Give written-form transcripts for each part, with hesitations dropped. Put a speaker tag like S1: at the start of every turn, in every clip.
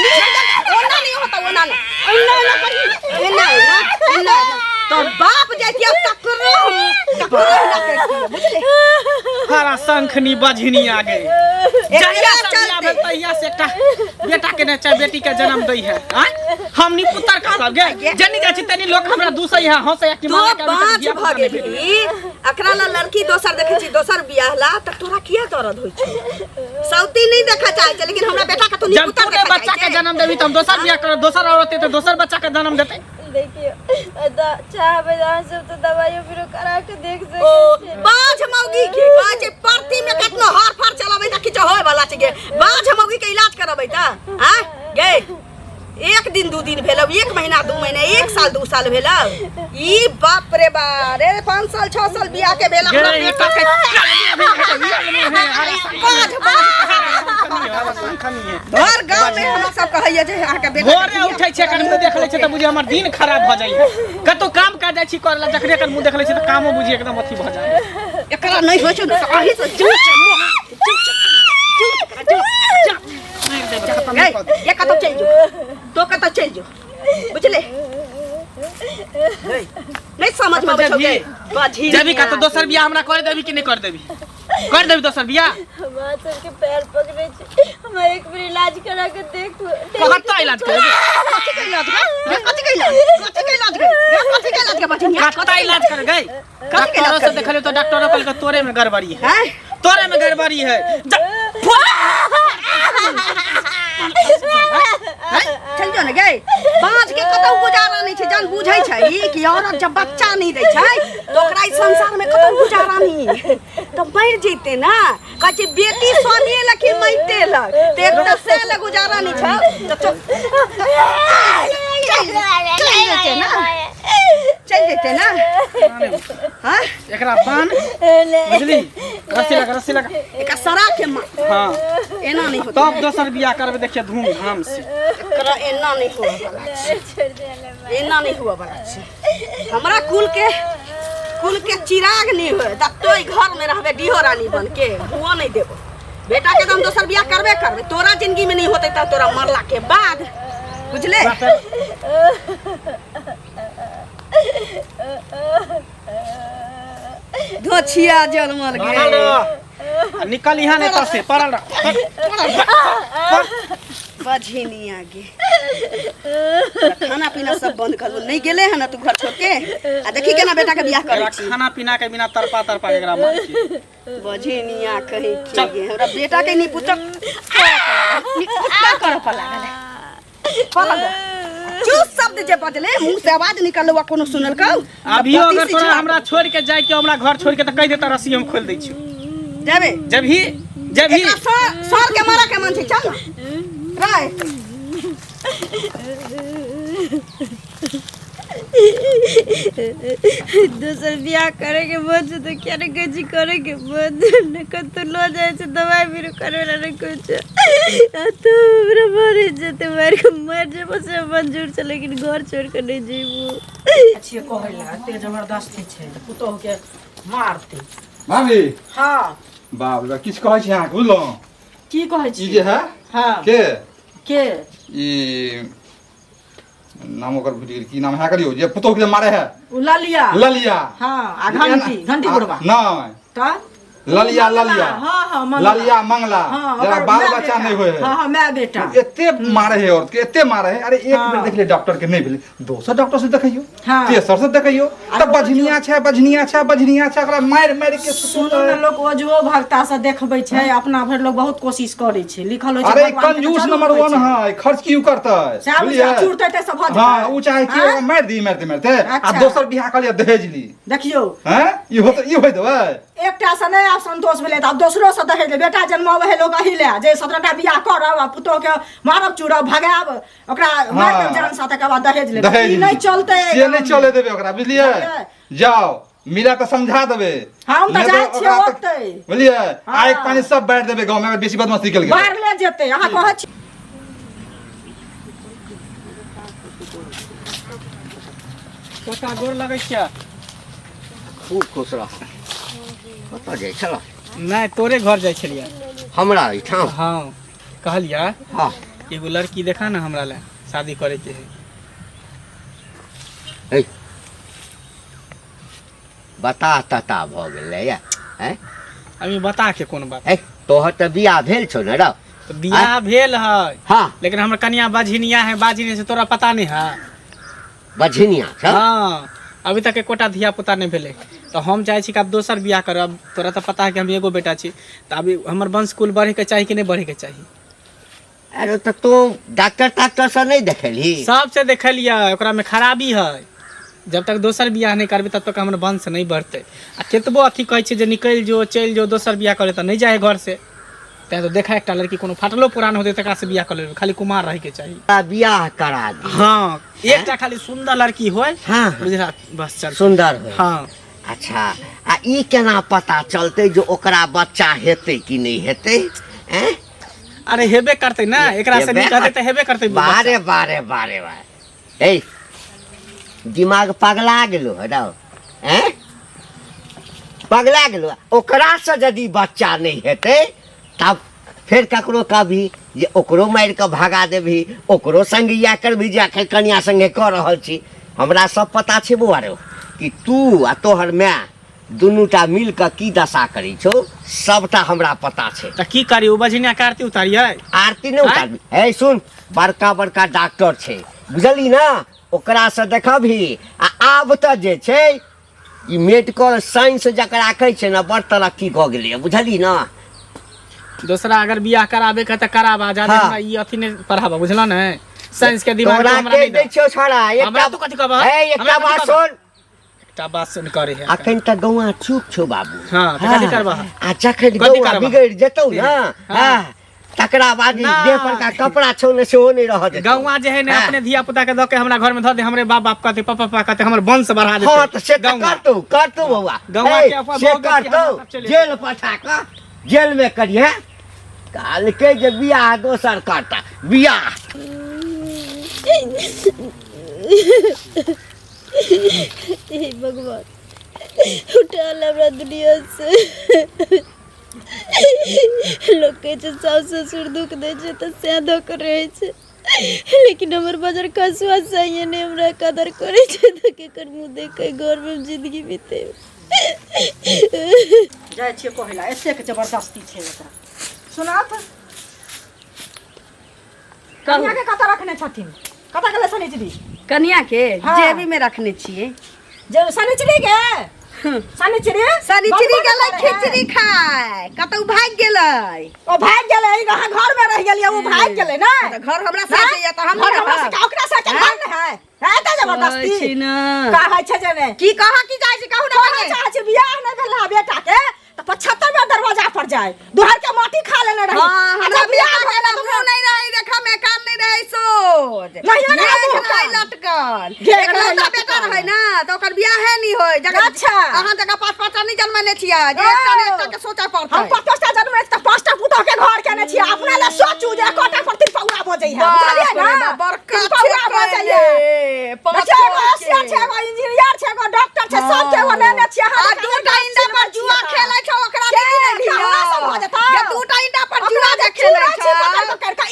S1: ओना नहीं होता ओना ना तो बाप जाती अब टकरो बुझले
S2: हरा शंखनी बजनी आ गई तहिया से एकटा बेटा के ने चाहे बेटी के जन्म दई है हमनी पुत्र का सब गे जनी जाछि तनी लोग हमरा दूसै है हंसे कि मां के
S1: बाँच भ गेली अकरा ला लड़की दोसर देखे छी दोसर बियाह ला त तोरा किया दर्द होई छै सौती नहीं देखा चाहे छै लेकिन हमरा बेटा का तो नहीं पुत्र देखा
S2: बच्चा के जन्म देबी त हम दोसर बियाह कर दोसर औरत तो दोसर बच्चा के जन्म देते
S3: देखिए चाह बजा से तो दवाइयो फिर करा के देख सके
S1: बाँझ मौगी के कहै छै परती में केतनो हर फर चलाबै त किछ होय वाला छै गे बाँझ मौगी के इलाज करबै त हां गे एक दिन दू दिन भेलौ एक महीना दू महीना एक साल दू साल भेलौ ई बाप रे बाप रे 5 साल 6 साल बियाह के भेला हमरा बेटा के घर गांव में हम सब कहैया जे अहाँ के बेटा
S2: भोरे उठै छै कनी मुंह देख लै छै त बुझी हमर दिन खराब भ जाय है कतो काम कर जाय छी करला जखने कर मुंह देख लै छै त कामो बुझी एकदम अथी भ जाय
S1: एकरा नहीं होय छै अही से ये कतो चल जो तो कतो चल जो बुझले नहीं समझ में आबै छै बाजी
S2: जबी का तो दोसर बियाह हमरा कर देबी कि नहीं कर देबी दोसर बियाह
S3: हमार सब के पैर पकड़े छै हम एक बार इलाज करा के देखो
S2: कहत इलाज करबे
S1: कथि के इलाज के बाजी
S2: कहत इलाज कर गई डॉक्टर से देखले तो डॉक्टर कहल के तोरे में गड़बड़ी है तोरे में गड़बड़ी है
S1: चल जो ने गे बाँझ के कतौ गुजारा नहीं छै जान बुझै छै कि औरत जब बच्चा नहीं दै छै तो ओकरा इस संसार में कतौ गुजारा नहीं तो मर जैते ना कहै छै बेटी सोनिए लखी मइते लग ते एकटा से ले गुजारा नहीं छै तो चल जेते ना हां
S2: एकरा पान बुझली रस्सी लगा
S1: एका सरा के मां
S2: हां
S1: एना नहीं होता
S2: तब दोसर बियाह करबे देखिए धूमधाम से
S1: एकरा एना नहीं हुआ वाला छै एना नहीं हुआ वाला छै हमरा कुल के चिराग नहीं होय त तोय घर में रहबे डिहो रानी बन के हुआ नहीं देबो बेटा के हम दोसर बियाह करबे तोरा जिंदगी में नहीं होते त तोरा मरला के बाद बुझले धोछिया जलमल गे
S2: निकल यहां नहीं तो से पड़ल
S1: बझनी आगे खाना पीना सब बंद कर नहीं गेले है ना तू घर छोड़ के आ देखी केना बेटा के बियाह करे छी
S2: खाना पीना के बिना तरपा एकरा मार छी
S1: बझनिया कहे के हमरा बेटा के नहीं पूछो कर पला चुप शब्द जे बजले मुंह से आवाज निकलवा कोनो सुनल का
S2: अभी अगर तोरा हमरा छोड़ के जाय के हमरा घर छोड़ के त कह देता रस्सी हम खोल दै छी
S1: जाबे
S2: जब ही
S1: सर के मारा के मन छै चल ना राय
S3: दूसर बियाह करे के बाद तो क्या न गजी करे के बाद न कत लो जाए से दवाई भी करे ना कुछ तो मेरा मर जते मर जे बस मंजूर छै लेकिन घर छोड़ के नहीं जेबू
S1: अच्छे कहला ते जबरदस्ती छै पुतो के मारते
S4: भाभी
S1: हां
S4: बाप रे किछ कहै छी अहाँ बुझलो
S1: की कहै छी
S4: ई जे है
S1: हां
S4: के
S1: ई
S4: नाम ओकर भूल गेल की नाम है करियो जे पुतो के मारे है ललिया
S1: हां आ घंटी बुढ़वा
S4: नहीं
S1: त
S4: ललिया
S1: हां
S4: ललिया मंगला जरा बाल बच्चा नहीं होय है
S1: हां मैं बेटा
S4: एते मारे है और के एते मारे है अरे एक बेर देख ले डॉक्टर के नहीं भेले दोसर डॉक्टर से देखियो तेसर से देखियो तब बझनिया छै ओकरा मार के
S1: सुनो न लोग ओजो भक्ता से देखबै छै अपना भर लोग बहुत कोशिश करे छै लिखल होय छै
S4: अरे कंजूस नंबर 1 है खर्च की करतै
S1: बुझलिए चूड़ते ते सब भज
S4: हां उ चाहे कि मारते आ दोसर बियाह कर लिया दहेज ली
S1: देखियो
S4: हैं ई होय देबै
S1: एकटा से नहीं आप संतोष भेले त दोसरो से दहेज ले बेटा जन्मावे है लोग अही ले जे 17टा बियाह करब आ पुतो के मारब चूड़ब भगाब ओकरा मार के जान साथे के बाद दहेज ले ई नहीं चलते
S4: से नहीं चले देबे ओकरा बुझलिए जाओ मिला तो समझा देबे
S1: हम त जाय छी ओते
S4: बुझलिए आइ पानी सब बैठ देबे गांव में अगर बेसी बदमाशी निकल गेल
S1: मार ले जेते अहाँ कहै छी
S2: छोटा गोर लगै छै
S5: खूब खुश रह कतऽ जाइ छल
S2: नहीं तोरे घर जाय छलिया
S5: हमरा एहिठाम
S2: हां कहलिया
S5: हाँ
S2: एगो लड़की देखा ना हमरा ला शादी करे के है।
S5: ए, बता तता भ गेलै या हैं?
S2: अभी बता के कौन बात।
S5: ए, तोहर त बियाह भेल छौ न रे?
S2: तो बियाह भेल है
S5: हाँ
S2: लेकिन हमर कन्या बाझिनिया है, बाझिनी से तोरा पता नहीं है।
S5: बझनिया छ?
S2: हाँ अभी तक एकोटा धिया पुता नहीं भेले तो हम चाहे छी कि अब दोसर बियाह करब। तोरा तो पता है कि हम एगो बेटा छी तो अभी हमर वंश कुल बढ़े के चाहिए कि नहीं बढ़े के चाहिए।
S5: अरे तो तू डॉक्टर से नहीं देखेली?
S2: सबसे देखलिए ओकरा में खराबी है। जब तक दोसर बियाह नहीं करबे तब तक हमर वंश नहीं बढ़ते। आ केतबो अथी कहै छै जे निकल जो चल जो दोसर बियाह करे तो नहीं जाए घर से। तै तो देखा एकटा लड़की कोनो फाटलो पुरान होते तकरा से बियाह कर ले, खाली कुमार रहे के चाहिए।
S5: बियाह करा दी।
S2: हाँ एकटा खाली सुंदर लड़की होय।
S5: हाँ
S2: बुझला बस चल।
S5: सुंदर हो।
S2: हाँ
S5: अच्छा आ ई केना पता चलते जो ओकरा बच्चा हेते कि नहीं हेते? हैं?
S2: अरे हेबे करते ना, एकरा से नहीं कहते तो हेबे करते।
S5: बारे बारे बारे बारे ए दिमाग पगला गेलो है दाओ हैं? पगला गेलो। ओकरा से यदि बच्चा नहीं हेते तब फिर ककरो कभी जे ओकरो मार के भगा देबही, ओकरो संगिया करबही जे आखिर कन्या संगे कर रहल छी। हमरा सब पता छै बुआरे कि तू आ तोहर माय दुनूटा मिल के की दशा करी छौ, सबटा हमरा पता छै।
S2: तो की करी उ बझिनिया के आरती उतारिए?
S5: आरती नहीं उतारबी। हे सुन, बड़का बड़का डॉक्टर छै बुझली ना, ओकरा से देखबही। आ आब त जे छै ई मेडिकल साइंस जकरा कहै छै ना बड़ तरक्की क गेलै बुझली ना।
S2: दूसरा अगर बियाह कराबे के त कराबा, ज्यादा हमरा ई अथी ने पढ़ाबा बुझला ना। साइंस के दिमाग
S5: तोरा
S2: हमरा नहीं
S5: दै
S2: दे।
S5: छियो छोड़ा
S2: हमरा
S5: एकटा
S2: तू कथि कहबा?
S5: हे एकटा बात सुन,
S2: एकटा बात सुन करे है।
S5: अखन त गौआ चुप छौ बाबू।
S2: हाँ तो कथि करबा?
S5: आ जखन
S2: कथि
S5: गौआ
S2: करबा?
S5: बिगड़ जेतौ ना
S2: हाँ।
S5: तकरा बाद
S2: ना।
S5: देह पर का कपड़ा छौ ने सेहो नहीं रह जेतौ।
S2: गौवा जे है ना
S5: हाँ।
S2: अपने धिया पुता के द के हमरा घर में ध दे, हमरे बाप बाप कहते पापा पापा कहते हमर वंश बढ़ा देते।
S5: हाँ तो से
S2: गौवा।
S5: करतौ बउआ।
S2: गौवा
S5: हे,
S2: के अफवाह
S5: से
S2: बहुत देखी,
S5: करतौ
S2: हमरा सब चले।
S5: जेल पठा के जेल में करिए। काल के जे बियाह दोसर करता बियाह।
S3: हे भगवान उठा ले हमरा दुनिया से। लोग कहै छै सास ससुर दुख दै छै तऽ सएह दऽ कऽ रहै छै, लेकिन हमर बजर कसुआ सही नहि हमरा कदर करै छै तऽ केकर मुँह देखै घरमे जिंदगी बीते।
S1: जाय छियै कहला एतेक जबरदस्ती छै एकरा। सुनात कन्या के कतऽ रखने छथिन? कतऽ गेलै शनिचरी? कन्या के हाँ। जेबी में रखने छियै। जे शनिचरी के शनिचरी
S3: शनिचरी गेलै खिचड़ी खाय, कतौ भाग गेलै।
S1: ओ भाग गेलै, यहाँ घर में रह गेलियै, वो भाग गेलै ना।
S3: घर हमरा साथे या तऽ हम
S1: घर हमरा से ओकरा साथे घर में है एते जबरदस्ती का है छै जे ने
S3: की कहा की जाइ छै कहू
S1: कहना चाहे छै बियाह नहीं भेल है बेटा के तो 75 में दरवाजा पर जाए दुहर के माटी खा लेने रही।
S3: हमरा बियाह भेला तऽ मुंह नहीं रही देखा में, कान नहीं रही सोच
S1: नहीं
S3: खाई लटकल।
S1: घेर
S3: एकलौता
S1: लटकल।
S3: बेटा रहे ना तो ओकर बियाह नहीं होय। जगह
S1: अच्छा।
S3: अहाँ जगह पाँच पाँचटा नहीं जन्मने छियै जे एकटा ने एकटा के सोचा पड़तै।
S1: हम 5टा जन्म एक 5टा पुतह के घर केने छी। अपने ले सोचू जे कोटा पर तिरपौआ बजै है बुझलियै ना।
S3: बड़का
S1: तिरपौआ बजै है। बच्चा एगो होशियार छै, एगो इंजीनियर छै, एगो डॉक्टर छै, सब के एगो लेने छियै।
S3: आ दूटा इंडा पर जुआ खेलै छौ ओकरा नहीं लिया। ये दूटा इंडा पर जुआ जे खेलै छौ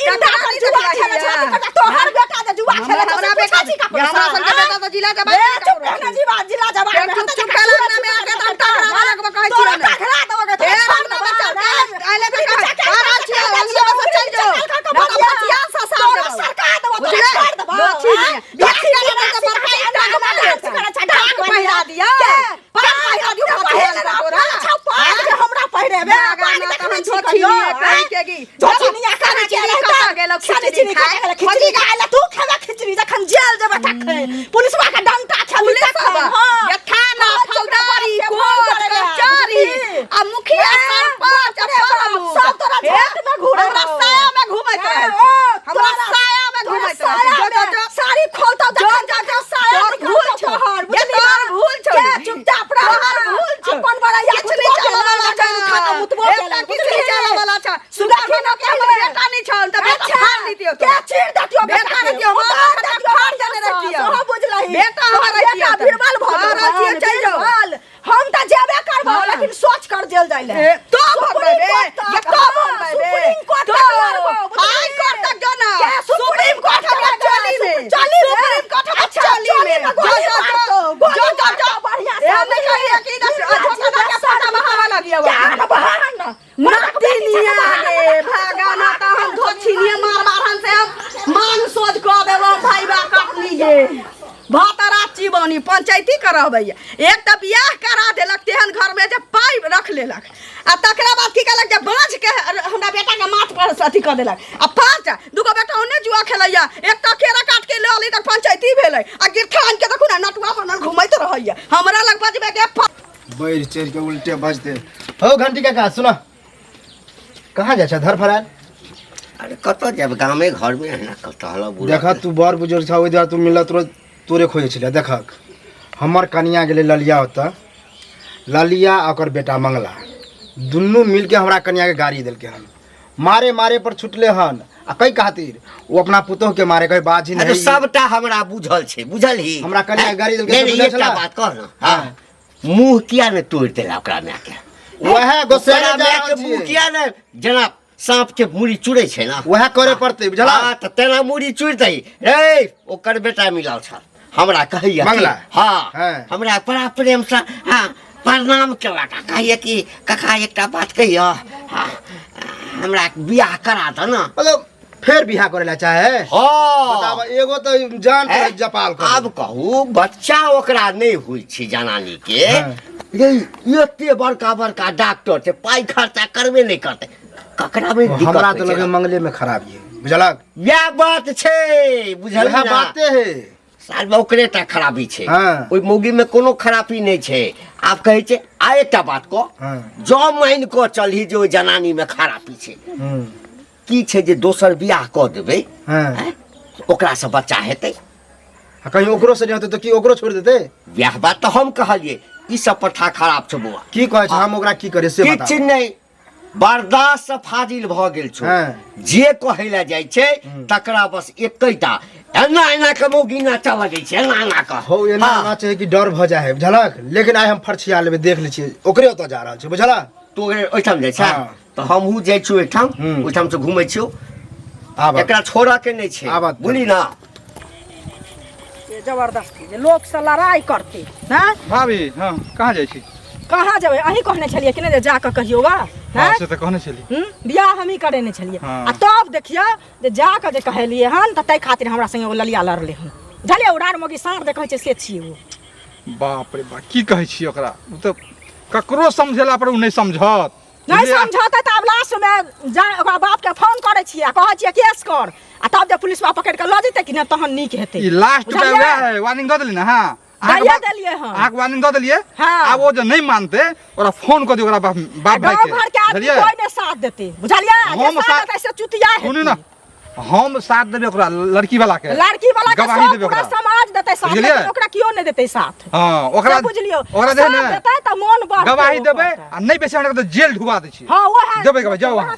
S1: इंडा पर जुआ खेलै छै तो हर बेटा जे जुआ खेलै छै
S3: हमरा बेटा जी का हमरा सन के बेटा तो जिला जवाब
S1: चुप रहना जिला जवाब
S3: में चुप खेला ना में आके हम टकरा वाला को कहै छी ना
S1: टकरा दोगे तो
S3: हम ना बच्चा आइले भी मारा छी हम सब चल जो ना तो बचिया सा साहब
S1: सरकार दबो तो
S3: बुझले
S1: कर दबो
S3: ठीक है बियाह के तो बड़का इंडा को डाक पहिरा दिया पहिरा दिया पहिरा तोरा
S1: हमरा पहिरेबे
S3: गाना तो हम छोटी नहीं कहीं के गी
S1: जोछनिया करे चले
S3: का गेलो खिचड़ी खाए
S1: खिचड़ी खाए तू खेबे खिचड़ी जखन जेल जेबे तखन पुलिसवा के डंटा खेबे तखन
S3: ये थाना फौजदारी कोर्ट कचहरी आ मुखिया सरपंच
S1: सब तोरा झेट में घूरे
S3: हमरा साया में घुमैत रहे हमरा साया में घुमैत रहे
S1: सारी खोलता
S3: जो साया भूल छो ये तोर भूल छो
S1: चुपचाप रह
S3: भूल छो
S1: अपन बड़ा याद
S3: किछ नहीं चला वाला छो
S1: खाता मुतबो
S3: एकटा किछ नहीं चला वाला छो सुदाखी न के बेटा नहीं छो त बेटा फाड़ दितियो
S1: के चीर दतियो
S3: बेटा दितियो मार फाड़ देने रहियो
S1: सब बुझलही
S3: बेटा हमर
S1: बेटा बीरबल भगवान चल जाओ हम त जेबे करबो लेकिन सोच कर जेल जाइले
S3: तो भगवे ये तो भगवे तो हाई कोर्ट तक जो ना
S1: तनी पंचायती करबैया एक त बियाह करा देलक तेहन घर में जे पाई रख लेलक आ तकरा बाद की कहलक जे बाँझ के हमरा बेटा के माथ पर अथी कर देलक आ 5 दूगो बेटा ओने जुआ खेलैया एक त केरा काट के ले अली तक पंचायती भेलै आ गिरखान के देखू ना नटुआ बनल घुमैत रहैया हमरा लग बजबे के
S6: बैर चढ़ के उल्टे बजते हो घंटी का सुना कहाँ जा धर फरार
S5: अरे कत जब गाँव में घर में है ना कटहल
S6: देखा तू बड़ बुजुर्ग था ओहि दुआरे तू मिलल तोरे खोजे छले देखक हमर कनिया गेले ललिया होता ललिया और बेटा मंगला दुनू मिलके हमरा कनिया के गाड़ी देलके हन मारे पर छुटले हन आ कई खातिर वो अपना पुतोह के मारे कहे बाजी नहीं
S5: सबटा हमरा बुझल छे बुझल ही
S6: हमरा कनिया के गाड़ी देलके
S5: एकटा बात कह ना हां मुंह किया ने तोड़ देला ओकरा में के
S6: वह गोसेरा जा
S5: के मुंह किया ने जना सांप के मुड़ी चुड़े छे ना
S6: वह करे पड़ते बुझला
S5: हां त तेना मुड़ी चुड़तै रे ओकर बेटा मिलाल छ हमरा कहिया
S6: मंगला
S5: हां हमरा बड़ा प्रेम से हां प्रणाम केला कहिए कि काका एकटा बात कहियो हां हमरा बियाह करा द ना
S6: मतलब फिर बियाह करेला चाहे
S5: हां
S6: बताब एगो तो जान पर जपाल कर
S5: अब कहू बच्चा ओकरा नहीं हुई छी जनानी के ये एते बड़का डॉक्टर से पाई खर्चा करबे नहीं करते ककरा में दिक्कत
S6: हमरा तो लगे मंगले में खराब है बुझलक
S5: या बात छे बुझल
S6: है बाते है
S5: साल में ओकरेटा खराबी छे
S6: हाँ।
S5: ओई मौगी में कोनो खराबी नहीं छे आप कहे छे आ एकटा बात को जो मान को चलही जो जनानी में खराबी छे की छे जे दोसर बियाह क देबे ओकरा से बच्चा हेतै
S6: कहीं ओकरो से नहीं होते तो की ओकरो छोड़ देते
S5: बियाह बात तो हम कहलिए ई सब प्रथा खराब छे बुआ
S6: की कहे छे हम ओकरा की करे से बता
S5: किछ नहीं बर्दाश्त फाजिल भ गेल छो जे कहैला जाय छे तकरा बस एकैटा एना के मौगी ना चल लगे छे एना का
S6: हो एना ना चाहे कि डर भ जाए बुझलक लेकिन आइ हम फरछिया लेबे देख ले छी ओकरे ओत जा रहल छै बुझला
S5: तो ओइठाम जाय छै तो हमहू जाय छु ओइठाम से घुमै छियो आब एकरा छोड़ा के नहीं छे बुझली ना
S1: जबरदस्ती जे लोग से लड़ाई करते हैं
S4: भाभी हां कहां जाय छी
S1: कहाँ जेबै अहीं कहने छलिए कि नहीं जा के कहियोगा
S4: हां से त कहने छली
S1: बियाह हमही करेने छलिए आ तब देखियो जे जा के जे कहलिए हन त तै खातिर हमरा संगे ओ ललिया लड़ले हन झलिए उड़ार मोगी साँढ़ देखै छै से छिए वो
S4: बाप रे बाप की कहै छी ओकरा उ त ककरो समझेला पर उ नहीं समझत
S1: नहीं समझत त अब लास्ट में जा ओकरा बाप के फोन करे छिए आ कहै छिए केस कर आ तब जे पुलिसवा पकड़ के ल जेतै कि न तहन नीक हेतै
S4: ई लास्ट में वह वार्निंग द देली ना हां
S1: भैया देलिए हम
S4: आग वार्निंग द देलिए आ वो जो नहीं मानते ओरा फोन कर दियो ओकरा बाप भाई के
S1: घर के आदमी कोई ने साथ देते बुझलिए हम साथ ऐसे चुतिया है
S4: सुनी ना हम साथ देबे ओकरा लड़की वाला के
S1: गवाही देबे ओकरा समाज देते साथ लेकिन ओकरा कियो नहीं देते साथ
S4: हां ओकरा
S1: बुझलियो
S4: ओकरा दे ना
S1: देते त मन बढ़
S4: गवाही देबे आ नहीं बेचे हमरा तो जेल ढुवा दै छी
S1: हां वो है
S4: देबे के जाओ वहां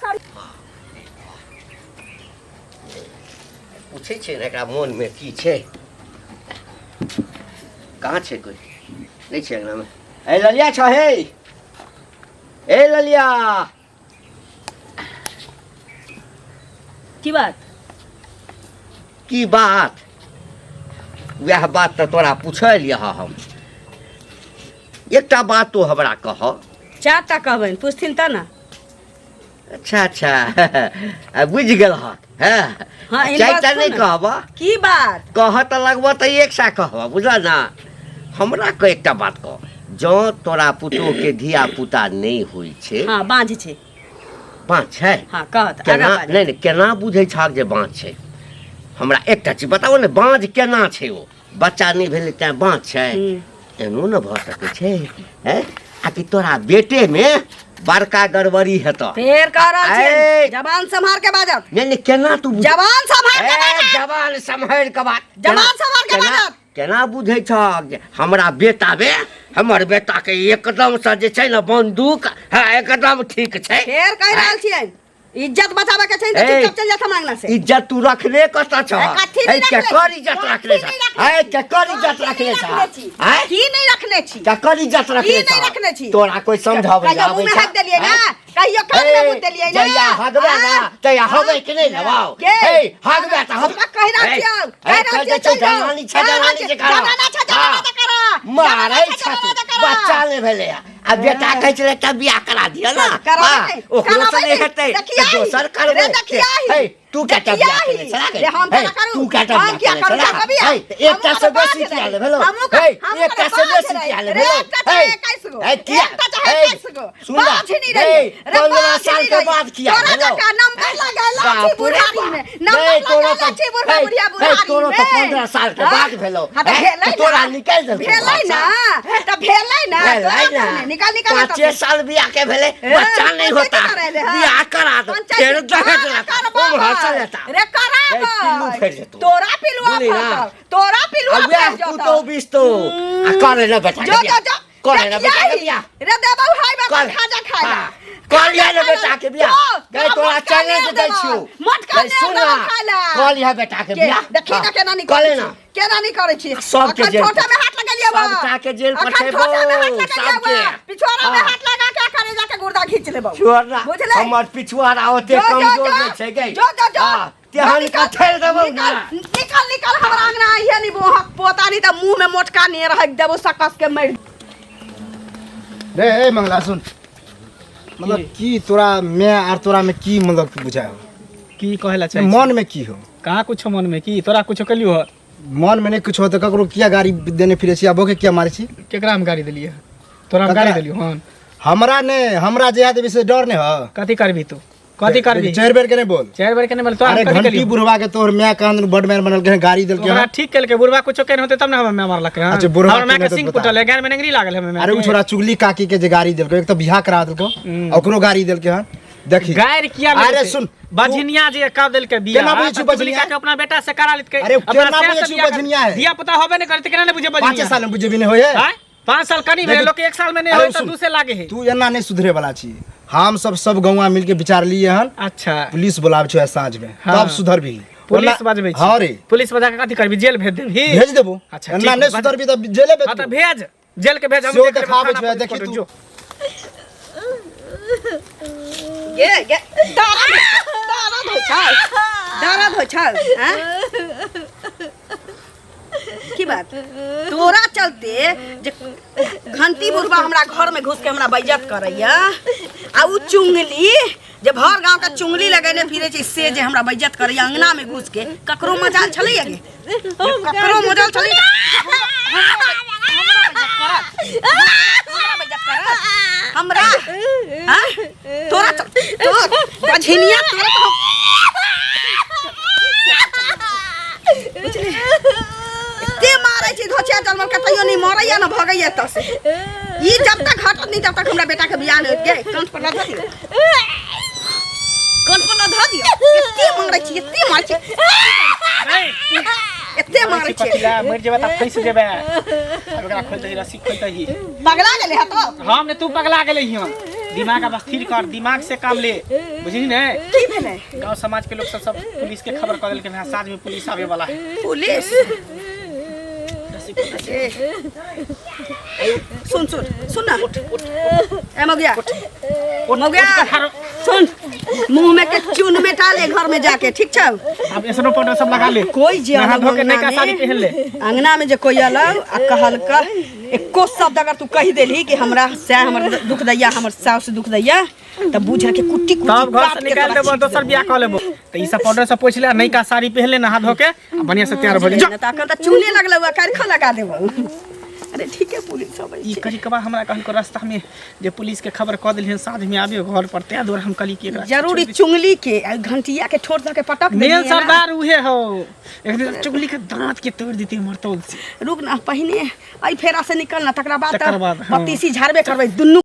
S5: पूछे छे ना एकरा मन में की छे कहाँ छे कोई नहीं छे ना में ए ललिया छ हे ए ललिया
S3: की बात
S5: वह बात तो तोरा पूछलिए हम एकटा बात तो हमरा कह
S1: चारटा कहबन पूछथिन त ना
S5: अच्छा बुझ गेल हां चारटा नहीं कहबा
S1: की बात
S5: कह त लगबा त एक सा कहबा बुझला ना हमरा को एकटा बात कह जो तोरा पुतो के धिया पुता नहीं होई छे
S1: हां बांझ छे
S5: बांझ छे
S1: हां कहत
S5: केना नहीं केना बुझै छाक जे बांझ छे हमरा एकटा चीज बताओ ने बांझ केना छे ओ बच्चा नहीं भेले त बांझ छे एनो न भ सके छे हैं आ कि तोरा बेटे में बड़का गड़बड़ी हेतो
S1: फेर कह रहल छी जवान संभाल के बाजत
S5: नहीं केना तू
S1: जवान संभाल के बाजत
S5: जवान संभाल के बात
S1: जवान संभाल के बाजत
S5: केना बुझै छ हमरा बेटा बे हमर बेटा के एकदम से जे छै न बंदूक हां एकदम ठीक छै
S1: फेर कह रहल छी इज्जत बचावे के छै त चुपचाप चल जा मांगना से
S5: इज्जत तू रखले कता छ ए के कर इज्जत रखले छ ए के कर इज्जत रखले छ हां
S1: की नहीं रखने छी
S5: के कर इज्जत रखले छ
S1: नहीं रखने छी
S5: तोरा कोई समझावे आबै छ
S1: हक देलिए ना कहियो कान में मुंह देलिए ना
S5: जया हगबे ना तया हगबे के नहीं लवाओ ए हगबे त हम
S1: कह रहल छी
S5: जनानी छ जनानी जे करा मारै छ बच्चा ले भेले आ बेटा कहै छले त बियाह करा दिया ना ओकरो से नहीं हेतै त दोसर करबे हे तू कटा बियाह करे चला गे तू कटा बियाह करे चला हे एकटा से बेसी किया ले भेलो हे एकटा से बेसी किया ले भेलो हे किया सुन हे 15 साल के बाद किया भेलो
S1: नंबर लगाला छी बुढ़ारी में
S5: नहीं
S1: नंबर लगाला छी बुढ़ारी में
S5: तोरो तो 15 साल के बाद भेलो तोरा निकल दे
S1: भेलै ना त भेलै ना निकाल
S5: 5 साल बियाह के भेले बच्चा नहीं होता बियाह करा दो फिर दहेज लेता
S1: रे करा तोरा पिलुआ
S5: अब तू तो बीस तो करे ना बेटा
S1: जो
S5: करे ना बेटा बियाह
S1: रे देबौ हाय बा खाजा खाजा
S5: कर लिया ना बेटा के बियाह गई तोरा चैलेंज दै छियो
S1: मत कर
S5: सुना कर लिया बेटा के बियाह
S1: देखी ना केना नहीं करे ना केना नहीं करे छी
S5: सब के जेल
S1: छोटा में हाथ लगा लिया
S5: सबटा के जेल पठेबो सबके
S1: पिछवाड़ा में हाथ लगा के करे जाके गुर्दा खींच लेबो
S5: छोड़ा हमर पिछवाड़ा ओते कमजोर नहीं छै गई हां तेहन का ठेल देबो ना
S1: निकल हमरा अंगना आइए नहीं वो पोता नहीं त मुंह में मोटका नहीं रख देबो सकस के मर
S6: रे ए मंगला सुन मतलब की तोरा मैं और तोरा में की मतलब बुझाओ
S2: की कहेला चाहिए
S6: मन में की हो
S2: कहाँ कुछ मन में की तोरा कुछ कलियो हो
S6: मन में नहीं कुछ हो तो ककरो किया गाड़ी देने फिरे छी आबो के किया मारे छी
S2: केकरा हम गाड़ी देलिए तोरा हम गाड़ी देलियो हन
S6: हमरा ने हमरा जे आदमी से डर ने हो
S2: कथी करबी तू कथी करबी
S6: 4 बेर के नहीं बोल
S2: 4 बेर के नहीं बोल तो
S6: अरे
S2: हम कथी
S6: घंटी
S2: कलियो
S6: बुढ़वा के तोर मैं कान बड मैन बनल के गाड़ी देल के
S2: ओकरा ठीक केल के बुढ़वा कुछ केन होते तब ना हम मारलक है
S6: अच्छा, बुढ़वा
S2: हमर मैं
S6: के
S2: के सिंह
S6: तो
S2: पुटल है गान में नंगरी लागल है
S6: अरे उ छोरा चुगली काकी के जे गाड़ी देल के एक तो बियाह करा देल को ओकरो गाड़ी देल के हन देखी
S2: गायर किया
S6: अरे सुन
S2: बजनिया जे का देल के बियाह
S6: केना बुझे छी बजनिया
S2: के अपना बेटा से करा लेत के
S6: अरे केना बुझे छी बजनिया है
S2: दिया पता होबे नहीं करते केना नहीं बुझे बजनिया
S6: 5 साल में बुझे भी नहीं होय है
S2: 5 साल कनी भेल लोग 1 साल में नहीं होय त दूसरे लागे है
S6: तू एना नहीं सुधरे वाला छी हम सब गौवा मिल के विचार लिए हन
S2: अच्छा
S6: पुलिस बुलाव छ साँझ में तब सुधर भी
S2: पुलिस बजबै छी
S6: हां रे
S2: पुलिस बजा के कथी करबी जेल भेज देबी
S6: भेज देबो
S2: अच्छा
S6: एना नहीं सुधर भी त जेले भेज
S2: हां त भेज जेल के भेज हम
S6: से देखाबे छ देखी तू
S1: ये दारा धो छ हैं की बात तोरा चलते जे घंटी बुढ़वा हमरा घर में घुस के हमरा बेइज्जत करैया आ उ चुंगली जे भर गांव का चुंगली लगेने फिरे छै से जे हमरा बेइज्जत करैया अंगना में घुस के ककरो मजाल छलैया गे ककरो मजाल छलै हमरा हां तोरा तो बझिनिया तोरा ते मारै छी धोचिया जन्म के तइयो नहीं मरैया न भगैया त से ई जब तक हटत नहीं तब तक हमरा बेटा के बियाह नहीं होत गे कंठ पर लगा दियो कंठ पर लगा दियो एते मारै छी एते मारै छी
S2: मर जेबा त फैस जेबा ओकरा खोल दही रस्सी खोल दही
S1: पगला गेले ह तो
S2: हम ने तू पगला गेले हियो दिमाग अब स्थिर कर दिमाग से काम ले बुझली ने
S1: की भेले
S2: गांव समाज के लोग सब पुलिस के खबर कर देल के साँझ में पुलिस आवे वाला है
S1: पुलिस सुन ना ए मौगिया सुन मुंह में के चून में डाले घर में जाके ठीक छ
S2: अब ऐसनो पाउडर सब लगा ले
S1: कोई जे
S2: नहा धो के नयका साड़ी पहन ले
S1: अंगना में जे कोई आला आ कहल का एको शब्द अगर तू कह देली कि हमरा से हमर दुख दैया हमर सास दुख दैया तब बुझ के कुट्टी
S2: तब घर से निकाल देबो दोसर बियाह क लेबो त ई सब पाउडर सब पोछ ले नयका साड़ी पहन ले नहा धो के बढ़िया से तैयार भ जा
S1: त अखन त चूने लगले हुआ कारखा लगा देबो अरे ठीक है पुलिस सब
S2: ई करी कबा हमरा कहन को रास्ता में जे पुलिस के खबर क देलिहन साँझ में आबियो घर पर ते दूर हम कली के एकरा
S1: जरूरी चुंगली के घंटिया के ठोड़ के पटक दे
S2: मेन सरदार उहे हो एक दिन चुगली के दांत के तोड़ देते मरतौल से
S1: रुक ना पहिने आई फेरा से निकलना तकरा बाद
S2: हाँ।
S1: पतीसी झाड़बे करबै दुन्नू